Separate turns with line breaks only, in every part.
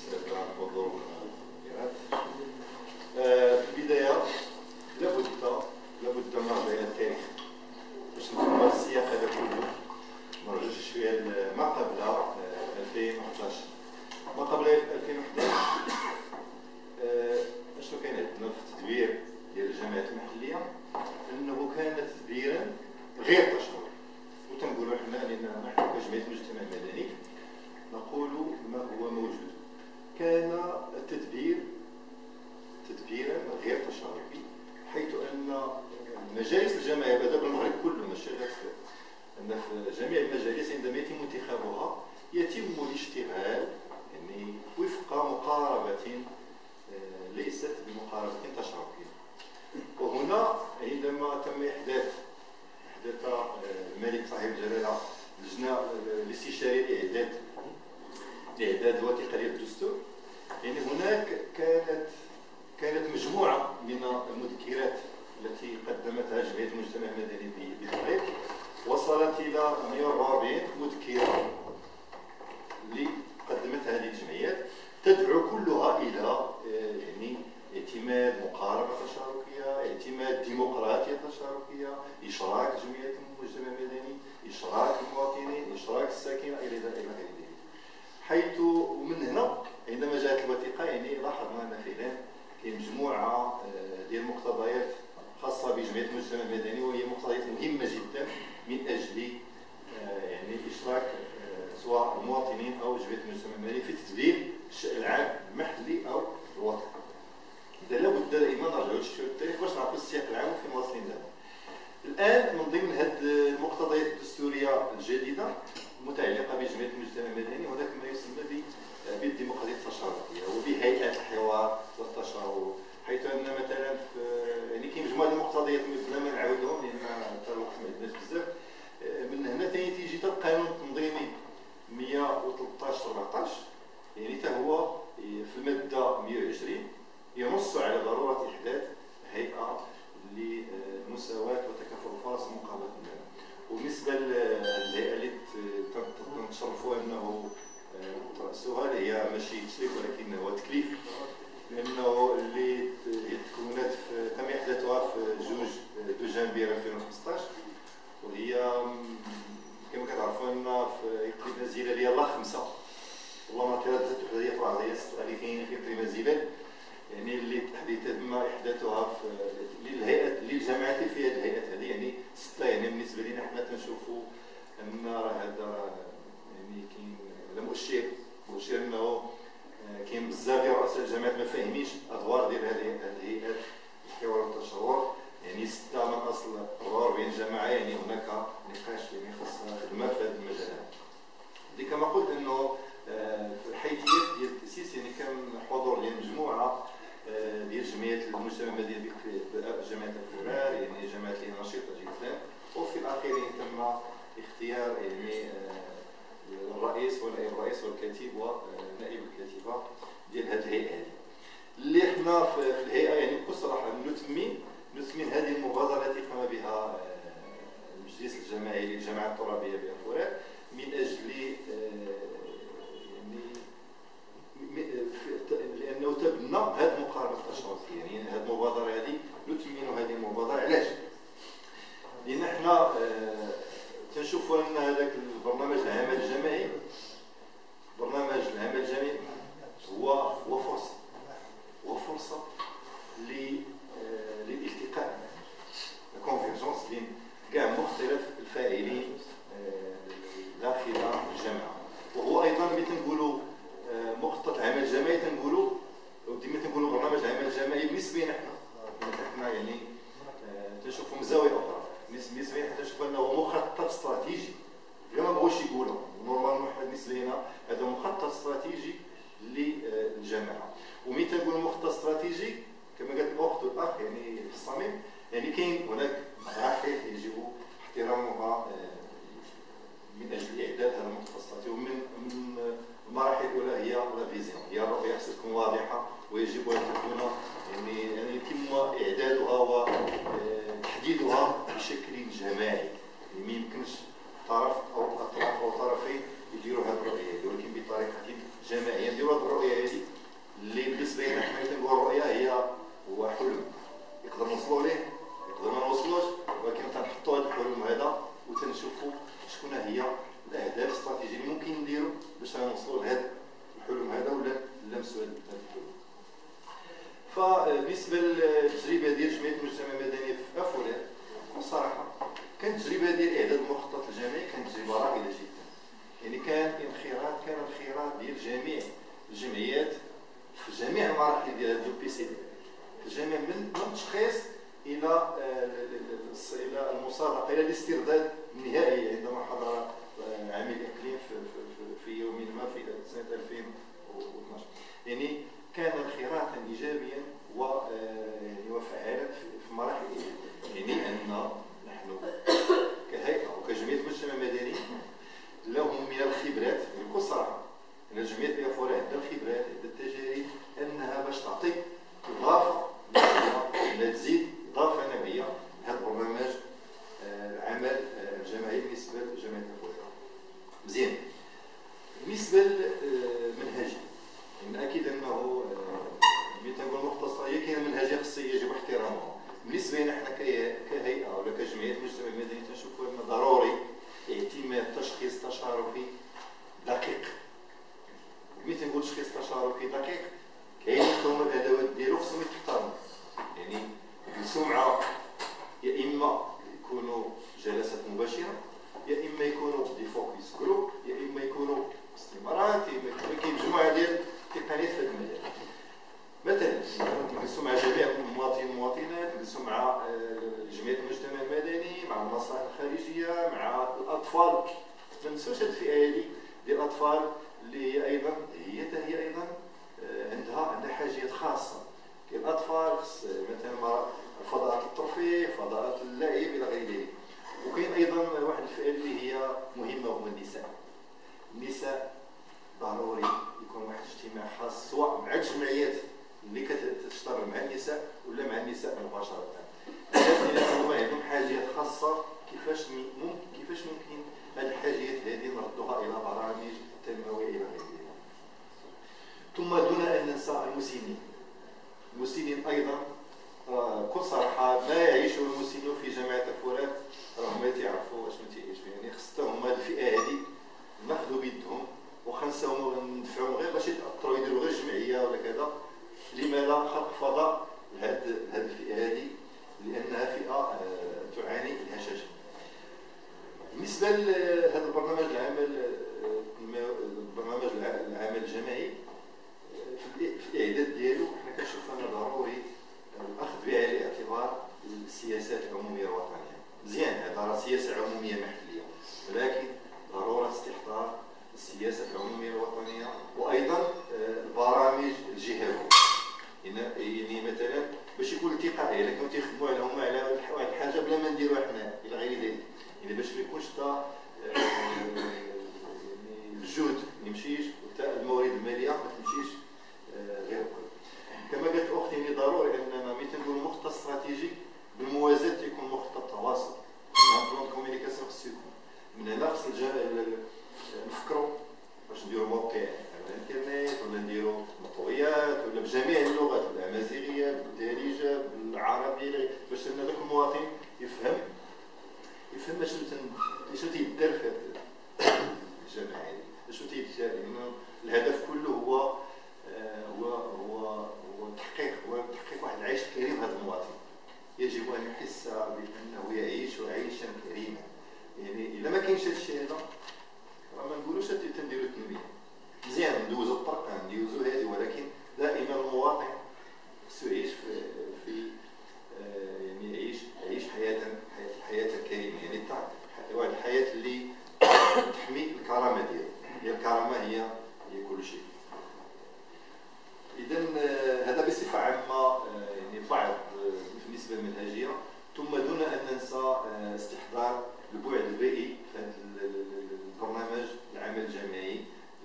السادة الحضور والحضورات. في البداية لابد من رجوع التاريخ باش نفهموا السياق هذا كله. نرجع شوية ما قبل 2011. ما قبل 2011 اشنو كان عندنا في التدبير ديال الجمعيات المحلية؟ انه كان تدبيرا غير تشرعي. وتنقولوا حنا اننا نحن كجمعية المجتمع المدني نقول ما هو موجود. كان التدبير تدبيرا غير تشاركي، حيث ان مجالس الجمعيه بدا بالمغرب كله، ماشي غير ان في جميع المجالس عندما يتم انتخابها يتم الاشتغال يعني وفق مقاربه ليست بمقاربه تشاركيه. وهنا عندما تم احداث الملك صاحب الجلاله اللجنه الاستشاريه لاعداد الوثيقه ديال الدستور، يعني هناك كانت مجموعه من المذكرات التي قدمتها جمعيه المجتمع المدني بالمغرب، وصلت الى 144 مذكره اللي قدمتها هذه الجمعيات، تدعو كلها الى يعني اعتماد مقاربه تشاركيه، اعتماد ديمقراطيه تشاركيه، اشراك جمعيه المجتمع المدني، اشراك المواطنين، اشراك الساكنه الى ذلك. حيث ومن هنا عندما جاءت الوثيقه يعني لاحظنا ان فعلا كاين مجموعه ديال المقتضيات خاصه بجمعيه المجتمع المدني، وهي مقتضيات مهمه جدا من اجل يعني اشراك سواء المواطنين او جمعيه المجتمع المدني في تدبير الشأن العام المحلي او الوطني. اذا لابد دائما نرجعوا للشيء التاريخ باش نعرفوا السياق العام وفين واصلين دابا. الان من ضمن هذه المقتضيات الدستوريه الجديده المتعلقه بجمعيه المجتمع المدني هناك ما يسمى بالديمقراطيه التشاركيه وبهيئه الحوار والتشاور، حيث ان مثلا يعني كاين مجموعه ديال المقتضيات بلا ما نعاودهم لان حتى الوقت ما عندناش بزاف. من هنا تيجي حتى القانون التنظيمي 113 14 يعني حتى هو في الماده 120 ينص على ضروره احداث هيئه لمساواه وتكافؤ الفرص مقابله الناس. وبالنسبه للهيئه اللي تنشرفوا انه راسها هي ماشي تشريف ولكن هو تكليف، لانه اللي تكونت تم احداثها في 2 دجنبير 2015، وهي كما كتعرفوا ان في اقليم نزيله اللي يلاه 5 والله ما كانت هي طلعت هي 6 اللي كاينين في اقليم نزيله، يعني اللي تم احداثها في للهيئه للجماعات اللي فيها الهيئات هذه يعني 6. يعني بالنسبه لنا حنا تنشوفوا ان راه هذا يعني كاين هذا مؤشر انه كاين بزاف ديال رؤساء الجماعات ما فاهمينش الادوار ديال هذه الهيئات الحوار والتشاور. يعني 6 من اصل 44 جماعه، يعني هناك نقاش يعني خاص خدمه في هذا المجال هذا. دي كما قلت انه في الحيثيات ديال التاسيس يعني كان حضور ديال مجموعه ديال جمعيات المجتمع المدني جمعيه الكبار، يعني جمعيات اللي نشيطه جدا، وفي الاخير تم اختيار يعني الرئيس ونائب الرئيس والكاتب ونائب الكاتبه ديال هذه الهيئه هذه. اللي حنا في الهيئه يعني بكل صراحه نثمن هذه المبادره التي قام بها المجلس الجماعي للجماعه الترابيه بأفورات من اجل لانه تبنى هذه المقاربه التشاركيه. يعني هذه المبادره هذه نثمن هذه المبادره. علاش؟ لان حنا تنشوفوا ان هذاك البرنامج العمل الجماعي هو فرصه للالتقاء، الكونفيرجونس بين كاع مختلف الفاعلين داخل الجامعه. وهو ايضا ملي تنقولوا مخطط عمل جماعي تنقولوا وديما تنقولوا برنامج عمل جماعي بالنسبه لنا حنا يعني تنشوفوا من زاويه اخرى. بالنسبه لنا تنشوفوا انه مخطط استراتيجي، غير ما بغوش يقولوا نورمالمون بالنسبه لنا هذا مخطط استراتيجي للجامعه. وملي تنقولوا مخطط استراتيجي كما قالت الاخت والاخ يعني في الصميم، يعني كاين هناك مراحل يجب احترامها من اجل اعداد هذا المخطط الاستراتيجي. ومن المراحل الاولى هي لا فيزيون، هي الرؤيه خصها تكون واضحه ويجب ان تكون يعني يتم اعدادها وتحديدها بشكل جماعي. يعني ما يمكنش طرف او اطراف او طرفين يديروا هذه الرؤيه هذه، ولكن بطريقه جماعيه نديروا هذه الرؤيه هذه بالنسبه للتجربه ديال جمعيه المجتمع المدني في افوريت، بصراحه كانت التجربه ديال اعداد المخطط الجامعي كانت تجربه رائده جدا. يعني كان انخراط ديال جميع الجمعيات في جميع المراحل ديال هذا البي سي دي، في جميع من التشخيص الى المصادقه الى الاسترداد النهائي عندما حضر عامل الاقليم في يوم ما في سنه 2012. يعني كان انخراطا ايجابيا وفعالا في مراحل. يعني ان نحن كهيئه وكجمعيه المجتمع المدني لهم من الخبرات بكل صراحه، ان جمعيه بيافورا عندها الخبرات، عندها التجارب انها باش تعطي اضافه نوعيه، تزيد اضافه نوعيه لهذا البرنامج العمل الجماعي بالنسبه لجمعيه بيافورا. مزيان. بالنسبه للمنهجيه، يعني اكيد انه ملي تنقول مختصه هي كاينه منهجيه خصها يجب احترامها. بالنسبه لنا حنا كهيئه ولا كجمعيه المجتمع المدني تنشوفوا ان ضروري اعتماد تشخيص تشاركي دقيق. ملي تنقول تشخيص تشاركي دقيق كاين هما الادوات ديالو خصهم يتحترموا. يعني السمعه يا اما يكونوا جلسات مباشره، يا اما يكونوا دي فوكس جروب، يا اما يكونوا استمارات، كاين مجموعه ديال التقنيات في هذا المجال. مثلا نجلسوا مع جميع المواطنين والمواطنات، نجلسوا مع جمعيه المجتمع المدني، مع المصالح الخارجيه، مع الاطفال. ما ننساوش هذه الفئه هذه ديال الاطفال اللي هي ايضا عندها حاجيات خاصه. كاين الاطفال مثلا فضاءات الترفيه، فضاءات اللعب الى غير ذلك. وكاين ايضا واحد الفئه اللي هي مهمه وهو النساء. النساء ضروري يكون واحد الاجتماع خاص سواء مع الجمعيات اللي كتشتغل مع النساء ولا مع النساء مباشره. هما عندهم حاجيات خاصه، كيفاش ممكن هذه الحاجيات هذه نردوها الى برامج تنمويه الى غير ذلك. ثم دون ان ننسى المسنين ايضا. بكل صراحه ما يعيشه المسنون في جامعه الفرات راهم ما تيعرفوا واش ما تيعيش. يعني خصهم هذه الفئه هذه ناخذوا بيدهم وخنساهم وندفعوهم غير باش يتاثروا يديروا غير جمعيه ولا كذا. لما لا خلق فضاء لهذه الفئه هذه لانها فئه تعاني الهشاشه. بالنسبه لهذا البرنامج العمل الجماعي في الاعداد ديالو حنا كنشوف انه ضروري الاخذ بعين الاعتبار السياسات العموميه الوطنيه. مزيان هذا راه سياسه عموميه محليه، ولكن ضروره استحضار السياسه العموميه الوطنيه وايضا البرامج الجهويه. يعني مثلا باش يكون التقائي، الا كانوا تيخدموا على واحد الحاجه بلا ما نديروها حنا الى غير ذلك. يعني باش ما يكونش حتى الجهد ما يمشيش وحتى الموارد الماليه ما تمشيش غير الكل. كما قالت اختي يعني ضروري اننا ملي تنقول مخطط استراتيجي بالموازاه تيكون مخطط تواصل. بلان كوميونيكاسيون خصو يكون من هنا. خص نفكروا باش نديروا موقع على الانترنت ولا نديروا مطويات ولا بجميع اللغات، بالامازيغيه بالدارجه بالعربيه، باش ان ذاك المواطن يفهم شنو تيدار في هذه الجماعه هذه، شنو تيدار. الهدف كله هو تحقيق واحد العيش كريم هذا المواطن. يجب ان يحس بانه يعيش عيشا كريما. يعني الا ما كاينش هذا الشيء هذا راه ما نقولوش تنديروا التنميه. مزيان ندوزوا الطرق ندوزوا هذه، ولكن دائما المواطن خصو يعيش في يعني يعيش حياه كريمه. يعني واحد الحياه اللي تحمي الكرامه ديالو. هي الكرامه هي كل شيء. اذا هذا بصفه عامه يعني بعض بالنسبه للمنهجيه. ثم دون ان ننسى استحضار البعد البيئي في هذا البرنامج العمل الجماعي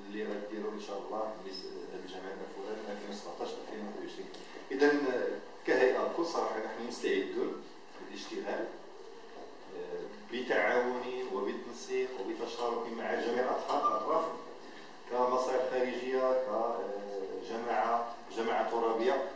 اللي غديروا ان شاء الله بالنسبه للجامعه الفلان 2017 2021. اذا كهيئه بكل صراحه نحن مستعدون للاشتغال بتعاون وبالتنسيق وبتشارك مع جميع الاطراف كمصالح خارجيه كجماعه ترابيه